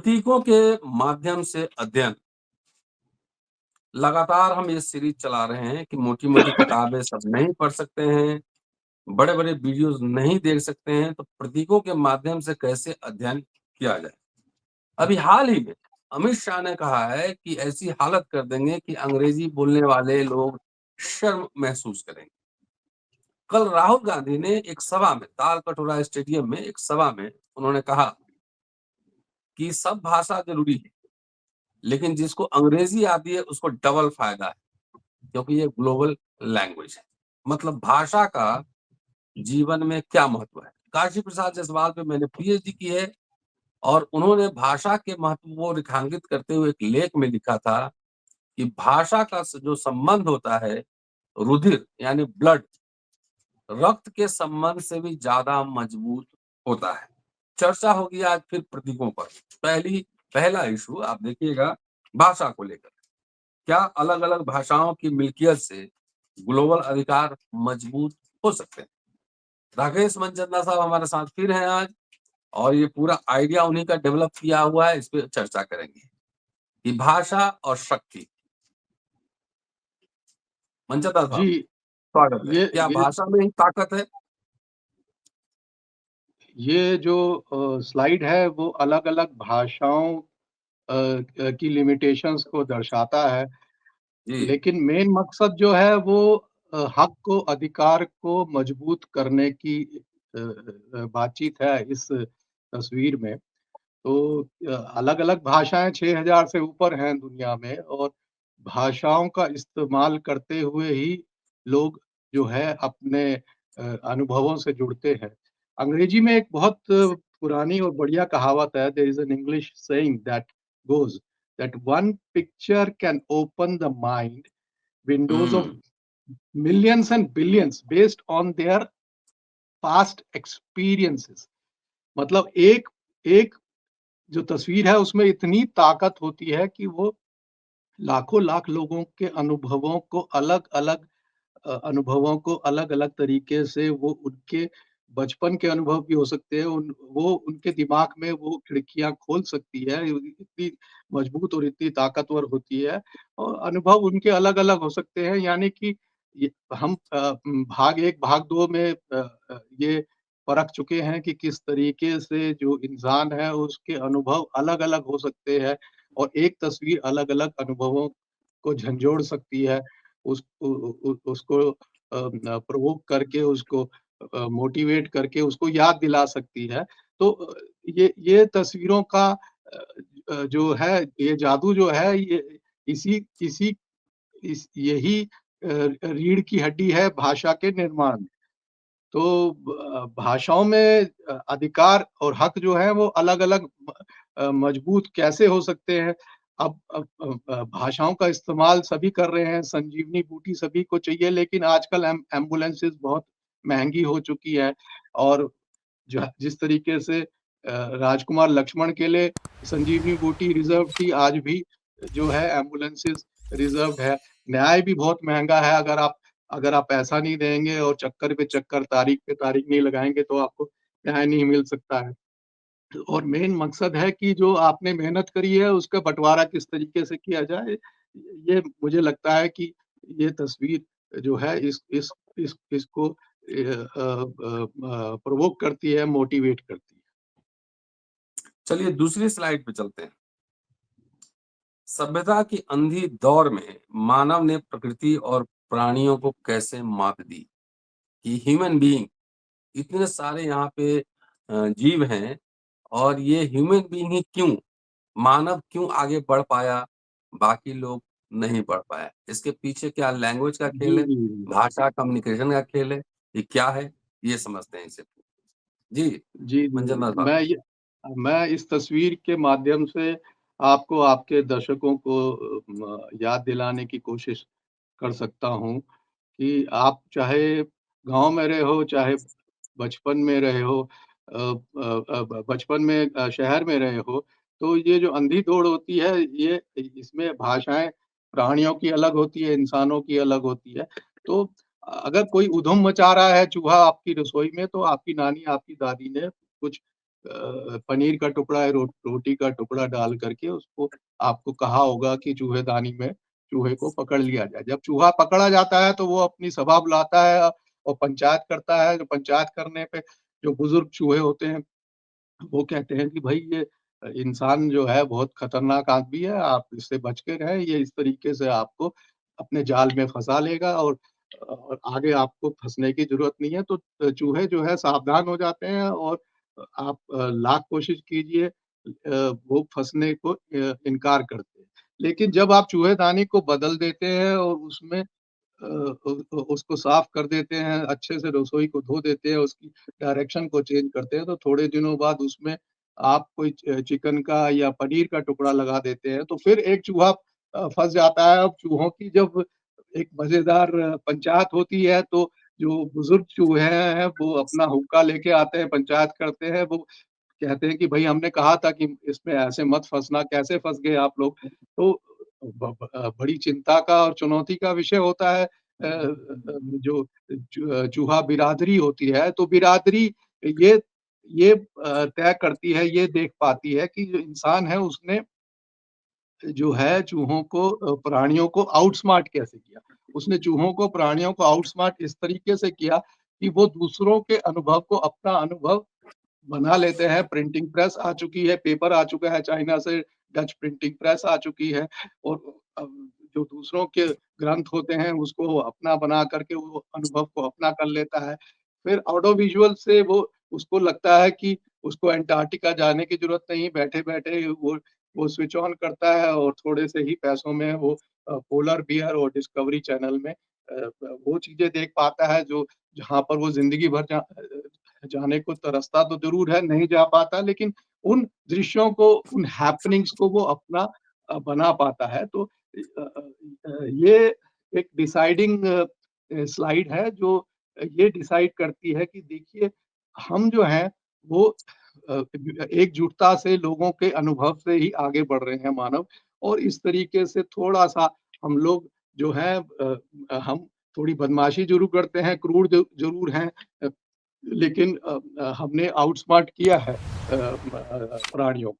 प्रतीकों के माध्यम से अध्ययन लगातार हम ये सीरीज़ चला रहे हैं कि मोटी-मोटी किताबें सब नहीं पढ़ सकते हैं, बड़े-बड़े वीडियोज़ नहीं देख सकते हैं, तो प्रतीकों के माध्यम से कैसे अध्ययन किया जाए। अभी हाल ही में अमित शाह ने कहा है कि ऐसी हालत कर देंगे कि अंग्रेज़ी बोलने वाले लोग शर्म महसूस करेंगे। कल राहुल गांधी ने एक सभा में तालकटोरा स्टेडियम में एक सभा में उन्होंने कहा कि सब भाषा ज़रूरी है, लेकिन जिसको अंग्रेज़ी आती है उसको डबल फ़ायदा है। क्योंकि ये ग्लोबल लैंग्वेज है। मतलब भाषा का जीवन में क्या महत्व है? काशी प्रसाद जायसवाल पे मैंने पीएचडी की है और उन्होंने भाषा के महत्व को रेखांकित करते हुए एक लेख में लिखा था कि भाषा का जो संबंध होता है, रुधिर यानी ब्लड, रक्त के संबंध से भी ज़्यादा मजबूत होता है। चर्चा होगी आज फिर प्रतीकों पर। पहला इश्यू आप देखिएगा भाषा को लेकर। क्या अलग-अलग भाषाओं की मिल्कियत से ग्लोबल अधिकार मजबूत हो सकते हैं? राकेश मनचंदा साहब हमारे साथ फिर हैं आज और ये पूरा आइडिया उन्हीं का डेवलप किया हुआ है, इस पे चर्चा करेंगे कि भाषा और शक्ति। मनचंदा साहब, जी, स्वागत है। ये क्या ये भाषा में ही ताकत है? ये जो स्लाइड है वो अलग-अलग भाषाओं की लिमिटेशंस को दर्शाता है, जी, लेकिन मेन मकसद जो है वो हक को, अधिकार को मजबूत करने की बातचीत है इस तस्वीर में। तो अलग-अलग भाषाएँ 6000 से ऊपर हैं दुनिया में और भाषाओं का इस्तेमाल करते हुए ही लोग जो है अपने अनुभवों से जुड़ते हैं। अंग्रेजी में एक बहुत पुरानी और बढ़िया कहावत है, there is an English saying that goes that one picture can open the mind, windows of hmm, millions and billions based on their past experiences. मतलब एक एक जो तस्वीर है उसमें इतनी ताकत होती है कि वो लाखों लाख लोगों के अनुभवों को अलग-अलग तरीके से वो उनके बचपन के अनुभव भी हो सकते हैं, वो उनके दिमाग में वो खिड़कियाँ खोल सकती है, इतनी मजबूत और इतनी ताकतवर होती है और अनुभव उनके अलग-अलग हो सकते हैं यानी कि ये हम भाग 1, भाग 2 में ये परख चुके हैं कि किस तरीके से जो इंसान है उसके अनुभव अलग-अलग हो सकते हैं और एक तस्वीर अलग-अलग अनुभवों को झंझोड़ सकती है। उस उ उ उसको न प्रोवोक करके उसको मोटिवेट करके उसको याद दिला सकती है। तो ये तस्वीरों का जो है ये जादू जो है ये इसी इसी इस यही रीढ़ की हड्डी है भाषा के निर्माण में। तो भाषाओं में अधिकार और हक जो है वो अलग-अलग मजबूत कैसे हो सकते हैं? अब भाषाओं का इस्तेमाल सभी कर रहे हैं, संजीवनी बूटी सभी को चाहिए लेकिन आजकल एम्बुलेंसेस बहुत महँगी हो चुकी है और जिस तरीके से राजकुमार लक्ष्मण के लिए संजीवनी बूटी रिज़र्व थी, आज भी जो है एम्बुलेंसेस रिज़र्व्ड है। न्याय भी बहुत महँगा है अगर आप पैसा नहीं देंगे और चक्कर पे चक्कर, तारीख पे तारीख नहीं लगाएँगे तो आपको न्याय नहीं मिल सकता है। और मेन मकसद है कि जो आपने मेहनत करी है उसका बँटवारा किस तरीके से किया जाए। ये मुझे लगता है कि ये तस्वीर जो है इसको प्रोवोक करती है, मोटिवेट करती है। चलिए दूसरी स्लाइड पे चलते हैं। सभ्यता की अंधी दौर में मानव ने प्रकृति और प्राणियों को कैसे मात दी? कि ह्यूमन बीइंग इतने सारे यहाँ पे जीव हैं और ये ह्यूमन बीइंग ही क्यों? मानव क्यों आगे बढ़ पाया, बाकी लोग नहीं बढ़ पाए? इसके पीछे क्या लैंग्वेज का जी, खेल है? जी, जी। भाषा कम्युनिकेशन का खेल है? ये क्या है? ये समझते हैं इसे। जी, जी, जी। मंजनदार साहब। मैं इस तस्वीर के माध्यम से आपको आपके दर्शकों को याद दिलाने की कोशिश कर सकता हूँ कि आप चाहे गाँव में रहे हो, चाहे बचपन में रहे हो बचपन में शहर में रहे हो, तो ये जो अंधी दौड़ होती है, ये इसमें भाषाएँ प्राणियों की अलग होती है, इंसानों की अलग होती है। तो अगर कोई उधम मचा रहा है चूहा आपकी रसोई में, तो आपकी नानी, आपकी दादी ने कुछ पनीर का टुकड़ा या रोटी का टुकड़ा डाल करके उसको आपको कहा होगा कि चूहेदानी में चूहे को पकड़ लिया जाए। जब चूहा पकड़ा जाता है तो वो अपनी सभा बुलाता है और पंचायत करता है। जो पंचायत करने पे जो बुजुर्ग चूहे होते हैं, वो कहते हैं कि भई ये इंसान जो है बहुत खतरनाक आदमी है, आप इससे बच के रहें, ये इस तरीके से आपको अपने जाल में फँसा लेगा और आगे आपको फँसने की ज़रूरत नहीं है। तो चूहे जो है सावधान हो जाते हैं और आप लाख कोशिश कीजिए वो फँसने को इनकार करते हैं। लेकिन जब आप चूहेदानी को बदल देते हैं और उसमें उसको साफ कर देते हैं, अच्छे से रसोई को धो देते हैं, उसकी डायरेक्शन को चेंज करते हैं, तो थोड़े दिनों बाद उसमें आप कोई चिकन का या पनीर का टुकड़ा लगा देते हैं, तो फिर एक चूहा फँस जाता है। अब चूहों की जब एक मज़ेदार पंचायत होती है, तो जो बुज़ुर्ग चूहे हैं, वो अपना हुक्का लेके आते हैं, पंचायत करते हैं। वो कहते हैं कि भई हमने कहा था कि इसमें ऐसे मत फँसना, कैसे फँस गए आप लोग? तो बड़ी चिंता का और चुनौती का विषय होता है। जो चूहा बिरादरी होती है, तो बिरादरी ये तय करती है, ये देख पाती है कि जो इंसान है उसने जो है चूहों को प्राणियों को आउटस्मार्ट कैसे किया। उसने चूहों को प्राणियों को आउटस्मार्ट इस तरीके से किया कि वो दूसरों के अनुभव को अपना अनुभव बना लेते हैं। प्रिंटिंग प्रेस आ चुकी है, पेपर आ चुका है चाइना से, डच प्रिंटिंग प्रेस आ चुकी है और जो दूसरों के ग्रंथ होते हैं उसको अपना बना करके वो अनुभव को अपना कर लेता है। फिर ऑडियो विजुअल से वो उसको लगता है कि उसको अंटार्कटिका जाने की ज़रूरत नहीं, बैठे-बैठे वो स्विच ऑन करता है और थोड़े से ही पैसों में वो पोलर बियर और डिस्कवरी चैनल में वो चीज़ें देख पाता है जो जहाँ पर वो ज़िंदगी भर जाने को तरसता तो ज़रूर है, नहीं जा पाता लेकिन उन दृश्यों को, उन हैपनिंग्स को वो अपना बना पाता है। तो ये एक डिसाइडिंग स्लाइड है जो ये डिसाइड करती है कि देखिए हम जो हैं वो एकजुटता से लोगों के अनुभव से ही आगे बढ़ रहे हैं मानव और इस तरीके से थोड़ा-सा हम लोग जो है हम थोड़ी बदमाशी ज़रूर करते हैं, क्रूर ज़रूर हैं लेकिन हमने आउटस्मार्ट किया है प्राणियों को।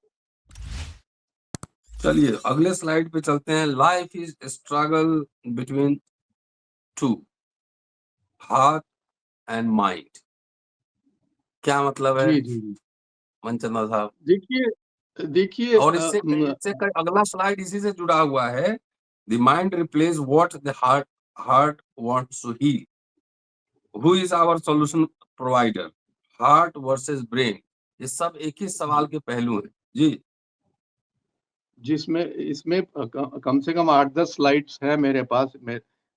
चलिए अगले स्लाइड पे चलते हैं। Life is struggle between two, heart and mind. क्या मतलब है जी, जी, जी। मनचंदा साहब? देखिए देखिए और इससे अगला स्लाइड इसी से जुड़ा हुआ है। The mind replace what the heart wants to heal. Who is our solution provider? Heart versus brain. ये सब एक ही सवाल के पहलू हैं। जी। जिसमें इसमें कम से कम 8-10 स्लाइड्स हैं मेरे पास।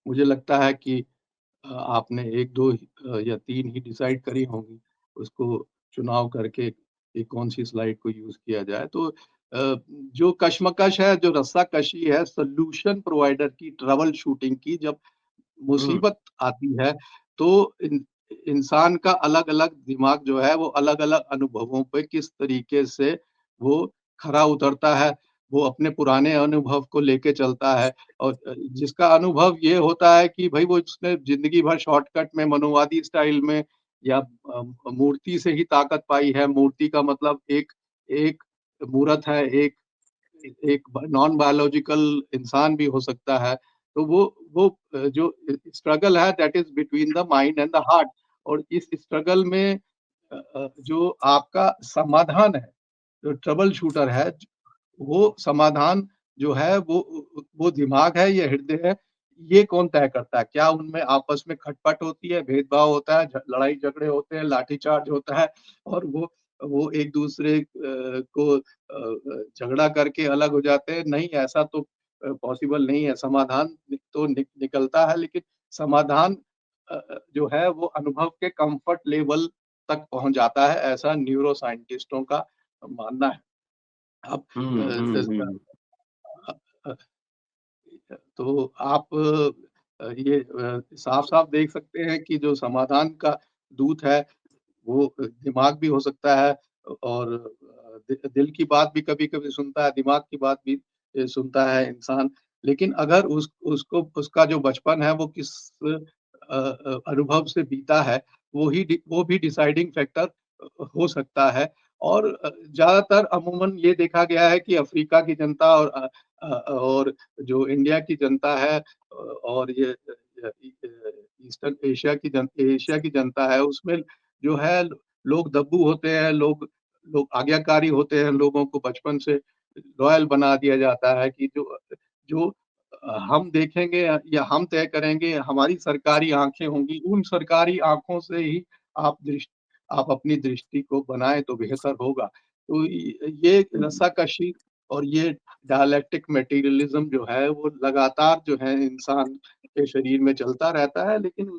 मुझे लगता है कि आपने 1-2 या 3 ही डिसाइड करी होंगी, उसको चुनाव करके कि कौन-सी स्लाइड को यूज़ किया जाए। तो जो कशमकश है, जो रस्साकशी है सॉल्यूशन प्रोवाइडर की, ट्रबल शूटिंग की, जब हम्म। मुसीबत आती है, तो इंसान का अलग-अलग दिमाग जो है, वो अलग-अलग अनुभवों पे किस तरीके से वो खरा उतरता है, वो अपने पुराने अनुभव को लेके चलता है और जिसका अनुभव ये होता है कि भई वो उसने ज़िंदगी भर शॉर्टकट में मनोवादी स्टाइल में या मूर्ति से ही ताकत पाई है। मूर्ति का मतलब एक एक मूरत है, एक एक नॉन बायोलॉजिकल इंसान भी हो सकता है। तो वो जो स्ट्रगल है that is between the mind and the heart और इस स्ट्रगल में जो आपका समाधान है, जो ट्रबल शूटर है, वो समाधान जो है वो दिमाग है, ये हृदय है, ये कौन तय करता है? क्या उनमें आपस में खटपट होती है, भेदभाव होता है, लड़ाई-झगड़े होते हैं, लाठीचार्ज होता है और वो एक-दूसरे को झगड़ा करके अलग हो जाते हैं? नहीं, ऐसा तो पॉसिबल नहीं है। समाधान तो निकलता है लेकिन समाधान जो है वो अनुभव के कम्फर्ट लेवल तक पहुँच जाता है, ऐसा न्यूरो साइंटिस्टों का मानना है। अब अ, हम्म। हम्म। इस हम्म। अ अ, तो आप ये साफ-साफ देख सकते हैं कि जो समाधान का दूत है, वो दिमाग भी हो सकता है और दिल की बात भी कभी-कभी सुनता है, दिमाग की बात भी सुनता है इंसान। लेकिन अगर उसको उसका जो बचपन है वो किस अनुभव से बीता है, वो भी डिसाइडिंग फैक्टर हो सकता है और ज़्यादातर अमूमन ये देखा गया है कि अफ्रीका की जनता और जो इंडिया की जनता है और ये ईस्टर्न एशिया की जनता है, उसमें जो है लोग दब्बू होते हैं, लोग लोग आज्ञाकारी होते हैं, लोगों को बचपन से लॉयल बना दिया जाता है कि जो जो हम देखेंगे या हम तय करेंगे, हमारी सरकारी आँखें होंगी, उन सरकारी आँखों से ही आप आप अपनी दृष्टि को बनाएँ तो बेहतर होगा। तो ये रस्साकशी और ये डायलेक्टिक मटेरियलिज़्म जो है वो लगातार जो है इंसान के शरीर में चलता रहता है, लेकिन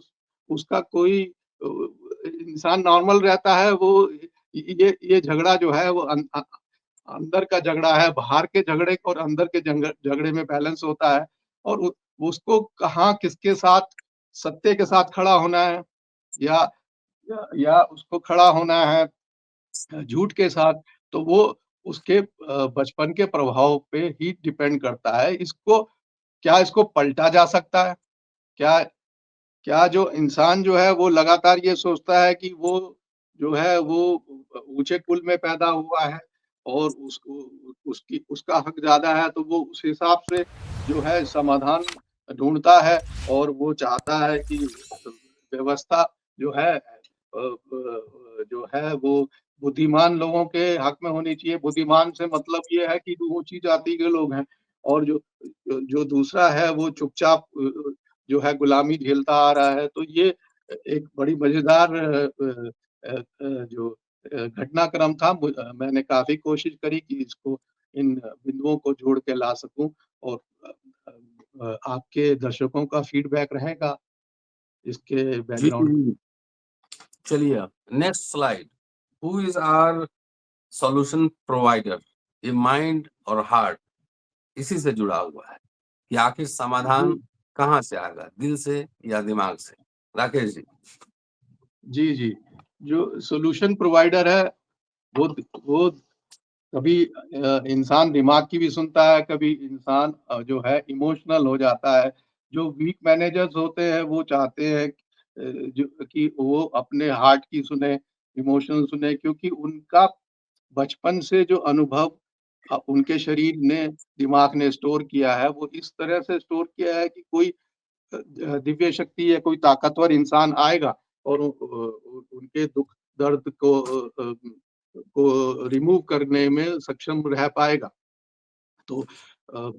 उसका कोई इंसान नॉर्मल रहता है, वो ये झगड़ा जो है वो अंदर का झगड़ा है, बाहर के झगड़े और अंदर के झगड़े में बैलेंस होता है और उसको कहाँ किसके साथ सत्य के साथ खड़ा होना है या या उसको खड़ा होना है झूठ के साथ, तो वो उसके बचपन के प्रभाव पे ही डिपेंड करता है। क्या इसको पलटा जा सकता है? क्या क्या जो इंसान जो है वो लगातार ये सोचता है कि वो जो है वो ऊँचे कुल में पैदा हुआ है और उसको उसकी उसका हक ज़्यादा है, तो वो उस हिसाब से जो है समाधान ढूँढता है और वो चाहता है कि व्यवस्था जो है जो है वो बुद्धिमान लोगों के हक में होनी चाहिए। बुद्धिमान से मतलब ये है कि जो ऊँची जाति के लोग हैं और जो जो दूसरा है वो चुपचाप जो है गुलामी झेलता आ रहा है। तो ये एक बड़ी मज़ेदार जो घटनाक्रम था। मैंने काफ़ी कोशिश करी कि इसको इन बिंदुओं को जोड़ के ला सकूँ और आपके दर्शकों का फीडबैक रहेगा इसके जी, बैकग्राउंड जी। चलिए next slide. Who is our solution provider? ये माइंड और हार्ट इसी से जुड़ा हुआ है कि आखिर जी, समाधान कहाँ से आएगा, दिल से या दिमाग से? राकेश जी। जी, जी। जो सॉल्यूशन प्रोवाइडर है वो वो कभी इंसान दिमाग की भी सुनता है, कभी इंसान जो है इमोशनल हो जाता है। जो वीक मैनेजर्स होते हैं वो चाहते हैं जो कि वो अपने हार्ट की सुने, इमोशन सुने क्योंकि उनका बचपन से जो अनुभव उनके शरीर ने, दिमाग ने स्टोर किया है, वो इस तरह से स्टोर किया है कि कोई दिव्य शक्ति या कोई ताकतवर इंसान आएगा और उनके दुःख दर्द को रिमूव करने में सक्षम रह पाएगा। तो अ,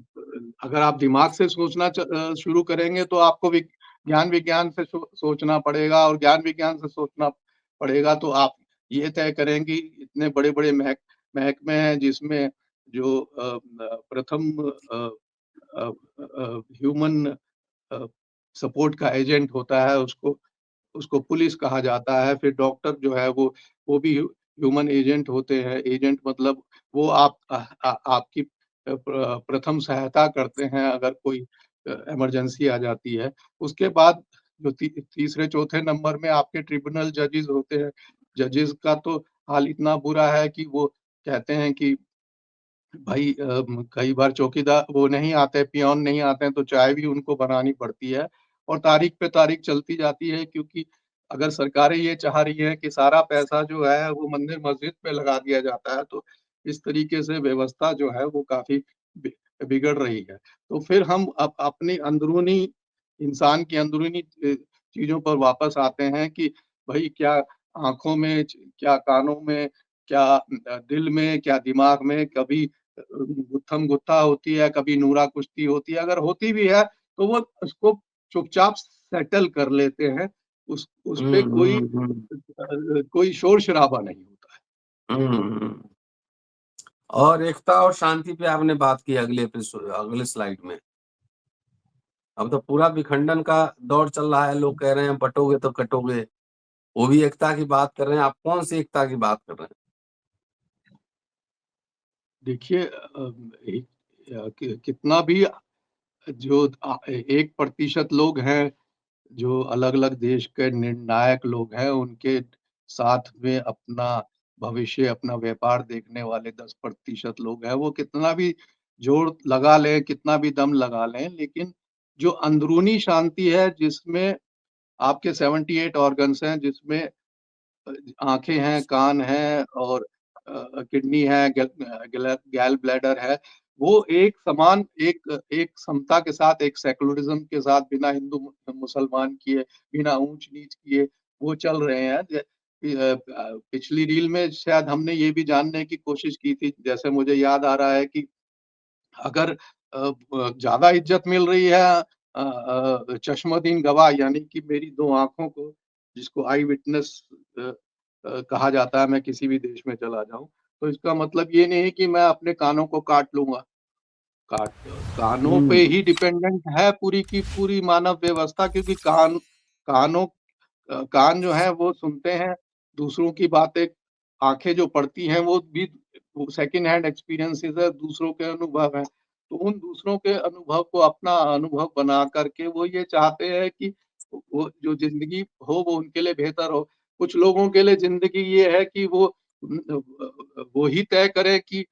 अगर आप दिमाग से सोचना शुरू करेंगे तो आपको ज्ञान विज्ञान से सोचना पड़ेगा और ज्ञान विज्ञान से सोचना पड़ेगा तो आप ये तय करें कि इतने बड़े-बड़े महकमे हैं जिसमें जो प्रथम ह्यूमन अ, सपोर्ट का एजेंट होता है उसको उसको पुलिस कहा जाता है, फिर डॉक्टर जो है वो भी ह्यूमन एजेंट होते हैं। एजेंट मतलब वो आपकी प्रथम सहायता करते हैं अगर कोई इमरजेंसी आ जाती है। उसके बाद जो तीसरे चौथे नंबर में आपके ट्रिब्यूनल जजेस होते हैं। जजेस का तो हाल इतना बुरा है कि वो कहते हैं कि भाई कई बार चौकीदार वो नहीं आते, पियोन नहीं आते हैं, तो चाय भी उनको बनानी पड़ती है और तारीख पे तारीख चलती जाती है क्योंकि अगर सरकारें ये चाह रही हैं कि सारा पैसा जो है वो मंदिर मस्जिद पे लगा दिया जाता है, तो इस तरीके से व्यवस्था जो है वो काफ़ी बि बिगड़ रही है। तो फिर हम अपनी अंदरूनी इंसान की अंदरूनी चीज़ों पर वापस आते हैं कि भई क्या आँखों में, क्या कानों में, क्या दिल में, क्या दिमाग में कभी गुत्थम-गुत्था होती है, कभी नूरा-कुश्ती होती है, अगर होती भी है, तो वो उसको चुपचाप सेटल कर लेते हैं। उसपे हुँ, हुँ, हुँ। कोई शोर-शराबा नहीं होता है। हुँ, हुँ। और एकता और शांति पे आपने बात की अगले स्लाइड में। अब तो पूरा विखंडन का दौर चल रहा है, लोग कह रहे हैं बँटोगे तो कटोगे। वो भी एकता की बात कर रहे हैं, आप कौन-सी एकता की बात कर रहे हैं? देखिए एक कितना भी जो 1% लोग हैं जो अलग-अलग देश के निर्णायक लोग हैं, उनके साथ में अपना भविष्य, अपना व्यापार देखने वाले 10% लोग हैं, वो कितना भी जोर लगा लें, कितना भी दम लगा लें, लेकिन जो अंदरूनी शांति है, जिसमें आपके 78 ऑर्गन्स हैं, जिसमें अ, आँखें हैं, कान हैं और किडनी है, गैल ब्लैडर है, वो एक समान एक एक समता के साथ, एक सेकुलरिज़्म के साथ बिना हिंदू मुसलमान किए, बिना ऊँच-नीच किए वो चल रहे हैं। पिछली रील में शायद हमने ये भी जानने की कोशिश की थी, जैसे मुझे याद आ रहा है कि अगर ज़्यादा इज़्ज़त मिल रही है चश्मदीन गवाह यानी कि मेरी 2 आँखों को, जिसको आई विटनेस कहा जाता है, मैं किसी भी देश में चला जाऊँ, तो इसका मतलब ये नहीं कि मैं अपने कानों को काट लूँगा। कानों पे हुँ, ही डिपेंडेंट है पूरी की पूरी मानव व्यवस्था, क्योंकि कानों कान जो हैं वो सुनते हैं, दूसरों की बातें, आँखें जो पढ़ती हैं वो भी सेकंड हैंड एक्सपीरियंसेस है, दूसरों के अनुभव हैं। तो उन दूसरों के अनुभव को अपना अनुभव बना कर के वो ये चाहते हैं कि वो जो ज़िंदगी हो वो उनके लिए बेहतर हो। कुछ लोगों के लिए ज़िंदगी ये है कि वो ही तय करें कि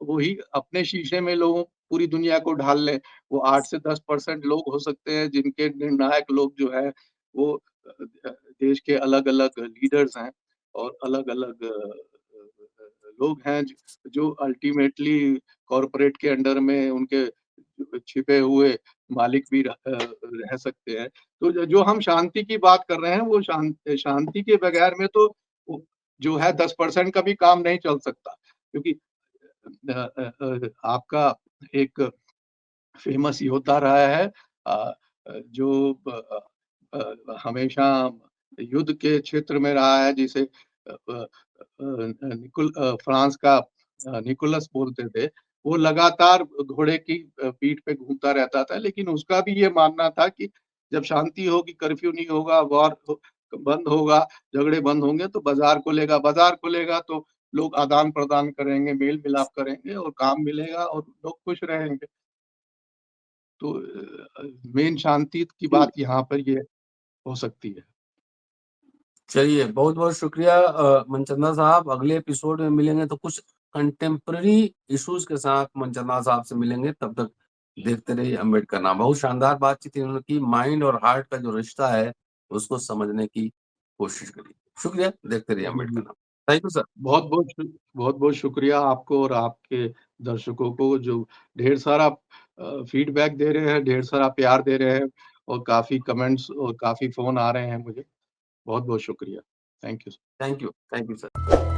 वो ही अपने शीशे में लोगों पूरी दुनिया को ढाल लें। वो 8 से 10% लोग हो सकते हैं जिनके निर्णायक लोग जो हैं वो देश के अलग-अलग लीडर्स हैं और अलग-अलग लोग हैं जो अल्टीमेटली कॉर्पोरेट के अंडर में उनके छिपे हुए मालिक भी रह सकते हैं। तो जो हम शांति की बात कर रहे हैं वो शांति के बगैर में तो वो जो है 10% का भी काम नहीं चल सकता। क्योंकि आपका एक फ़ेमस योद्धा रहा है जो हमेशा युद्ध के क्षेत्र में रहा है, जिसे फ्रांस का निकोलस बोलते थे। वो लगातार घोड़े की पीठ पे घूमता रहता था, लेकिन उसका भी ये मानना था कि जब शांति होगी, कर्फ्यू नहीं होगा, वॉर बंद होगा, झगड़े बंद होंगे तो बाज़ार खुलेगा तो लोग आदान-प्रदान करेंगे, मेल-मिलाप करेंगे और काम मिलेगा और लोग खुश रहेंगे। तो मेन शांति की जी। बात यहाँ पर ये हो सकती है। चलिए, बहुत-बहुत शुक्रिया मनचंदा साहब। अगले एपिसोड में मिलेंगे तो कुछ कंटेम्परेरी इश्यूज़ के साथ मनचंदा साहब से मिलेंगे। तब तक देखते रहिए अम्बेडकर नामा। बहुत शानदार बातचीत इन्होंने की। माइंड और हार्ट का जो रिश्ता है, उसको समझने की कोशिश करी। शुक्रिया, देखते रहिए जी, अम्बेडकर जी। नामा। Thank you sir. बहुत-बहुत शुक्रिया आपको और आपके दर्शकों को जो ढेर सारा फीडबैक दे रहे हैं, ढेर सारा प्यार दे रहे हैं और काफ़ी कमेंट्स और काफ़ी फ़ोन आ रहे हैं मुझे। बहुत-बहुत शुक्रिया। Thank you. Thank you sir.